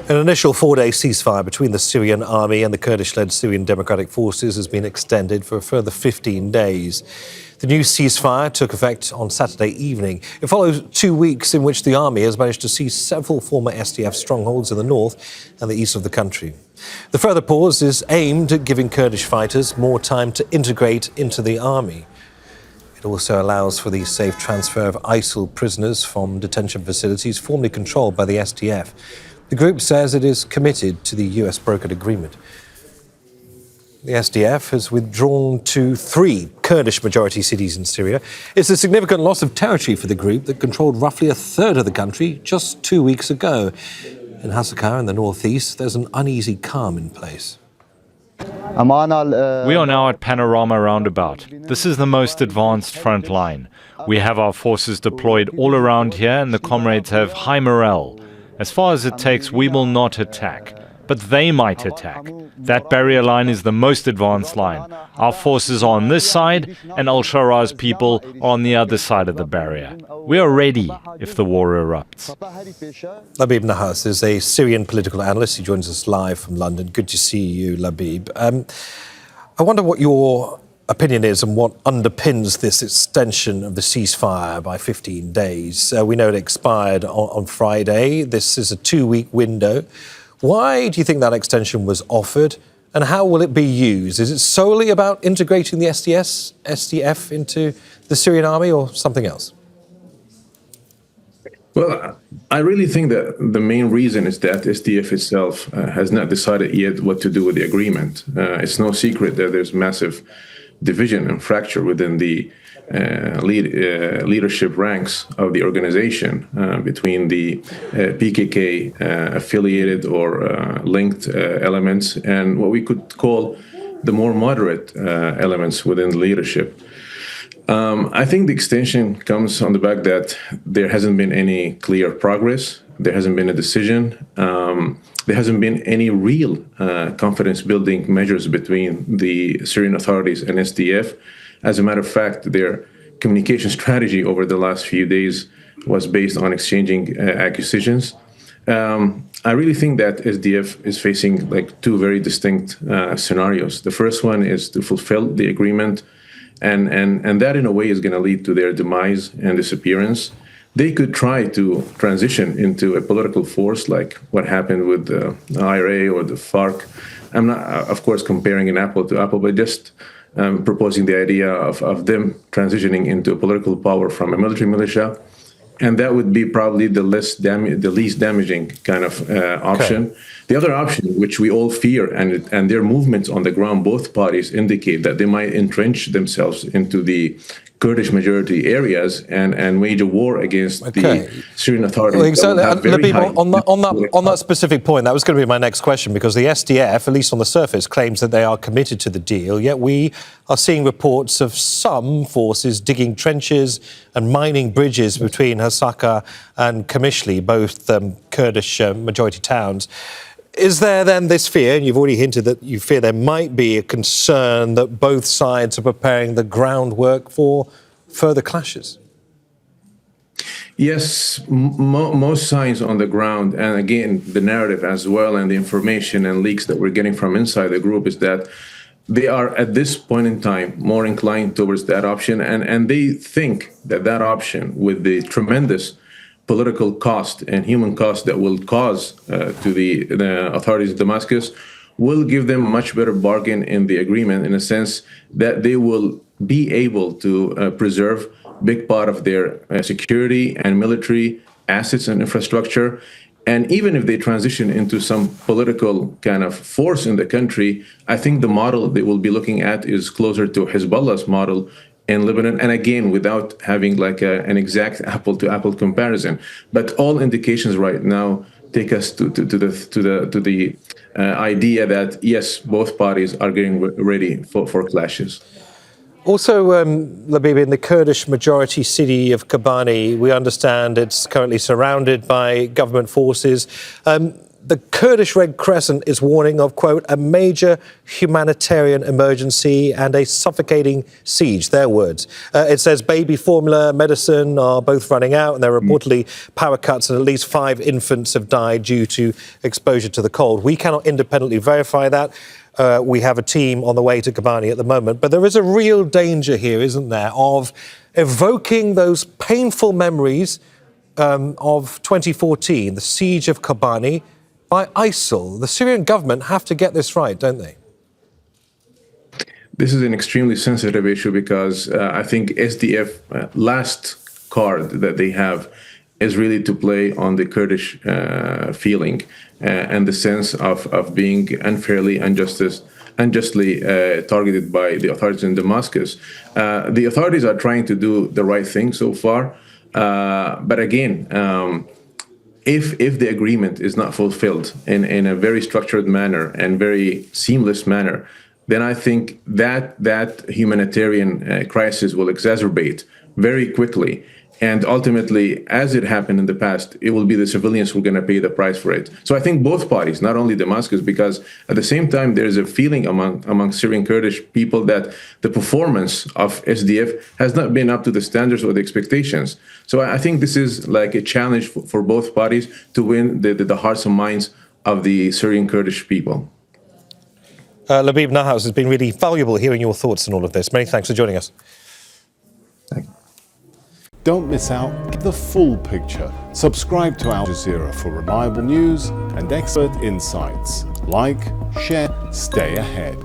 An initial 4-day ceasefire between the Syrian Army and the Kurdish-led Syrian Democratic Forces has been extended for a further 15 days. The new ceasefire took effect on Saturday evening. It follows 2 weeks in which the army has managed to seize several former SDF strongholds in the north and the east of the country. The further pause is aimed at giving Kurdish fighters more time to integrate into the army. It also allows for the safe transfer of ISIL prisoners from detention facilities formerly controlled by the SDF. The group says it is committed to the US brokered agreement. The SDF has withdrawn to 3 Kurdish-majority cities in Syria. It's a significant loss of territory for the group that controlled roughly a third of the country just 2 weeks ago. In Hasakah, in the northeast, there's an uneasy calm in place. We are now at Panorama Roundabout. This is the most advanced front line. We have our forces deployed all around here and the comrades have high morale. As far as it takes, we will not attack, but they might attack. That barrier line is the most advanced line. Our forces are on this side and al-Shara's people are on the other side of the barrier. We are ready if the war erupts. Labib Nahhas is a Syrian political analyst. He joins us live from London. Good to see you, Labib. I wonder what your opinion is and what underpins this extension of the ceasefire by 15 days. We know it expired on Friday. This is a 2-week window. Why do you think that extension was offered and how will it be used? Is it solely about integrating the SDF into the Syrian army or something else? Well, I really think that the main reason is that SDF itself has not decided yet what to do with the agreement. It's no secret that there's massive division and fracture within the leadership ranks of the organization between the PKK affiliated or linked elements and what we could call the more moderate elements within the leadership. I think the extension comes on the back that there hasn't been any clear progress. There hasn't been a decision. There hasn't been any real confidence-building measures between the Syrian authorities and SDF. As a matter of fact, their communication strategy over the last few days was based on exchanging accusations. I really think that SDF is facing like 2 very distinct scenarios. The first one is to fulfill the agreement, and that in a way is going to lead to their demise and disappearance. They could try to transition into a political force like what happened with the IRA or the FARC. I'm not, of course, comparing an apple to apple, but just proposing the idea of them transitioning into a political power from a military militia. And that would be probably the least damaging kind of option. Okay. The other option, which we all fear, and their movements on the ground, both parties indicate that they might entrench themselves into the Kurdish majority areas and wage a war against the Syrian authorities. Well, exactly. Labib, on that specific point, that was going to be my next question, because the SDF, at least on the surface, claims that they are committed to the deal, yet we are seeing reports of some forces digging trenches and mining bridges between Hasakah and Qamishli, both Kurdish majority towns. Is there then this fear, and you've already hinted that you fear there might be a concern that both sides are preparing the groundwork for further clashes? Yes, most signs on the ground, and again, the narrative as well, and the information and leaks that we're getting from inside the group is that they are, at this point in time, more inclined towards that option, and they think that that option, with the tremendous political cost and human cost that will cause to the authorities of Damascus, will give them a much better bargain in the agreement, in a sense that they will be able to preserve big part of their security and military assets and infrastructure. And even if they transition into some political kind of force in the country, I think the model they will be looking at is closer to Hezbollah's model in Lebanon, and again, without having like an exact apple-to-apple comparison. But all indications right now take us to the idea that yes, both parties are getting ready for clashes. Also, Labib, in the Kurdish majority city of Kobani, we understand it's currently surrounded by government forces. the Kurdish Red Crescent is warning of, quote, a major humanitarian emergency and a suffocating siege, their words. It says baby formula, medicine are both running out, and there are reportedly power cuts, and at least 5 infants have died due to exposure to the cold. We cannot independently verify that. We have a team on the way to Kobani at the moment, but there is a real danger here, isn't there, of evoking those painful memories of 2014, the siege of Kobani, by ISIL. The Syrian government have to get this right, don't they? This is an extremely sensitive issue because I think SDF last card that they have is really to play on the Kurdish feeling and the sense of being unfairly, unjustly targeted by the authorities in Damascus. The authorities are trying to do the right thing so far, but again, if the agreement is not fulfilled in a very structured manner and very seamless manner, then I think that humanitarian crisis will exacerbate very quickly. And ultimately, as it happened in the past, it will be the civilians who are going to pay the price for it. So I think both parties, not only Damascus, because at the same time, there's a feeling among Syrian Kurdish people that the performance of SDF has not been up to the standards or the expectations. So I think this is like a challenge for both parties to win the hearts and minds of the Syrian Kurdish people. Labib Nahhas, has been really valuable hearing your thoughts on all of this. Many thanks for joining us. Thank you. Don't miss out. Get the full picture. Subscribe to Al Jazeera for reliable news and expert insights. Like, share, stay ahead.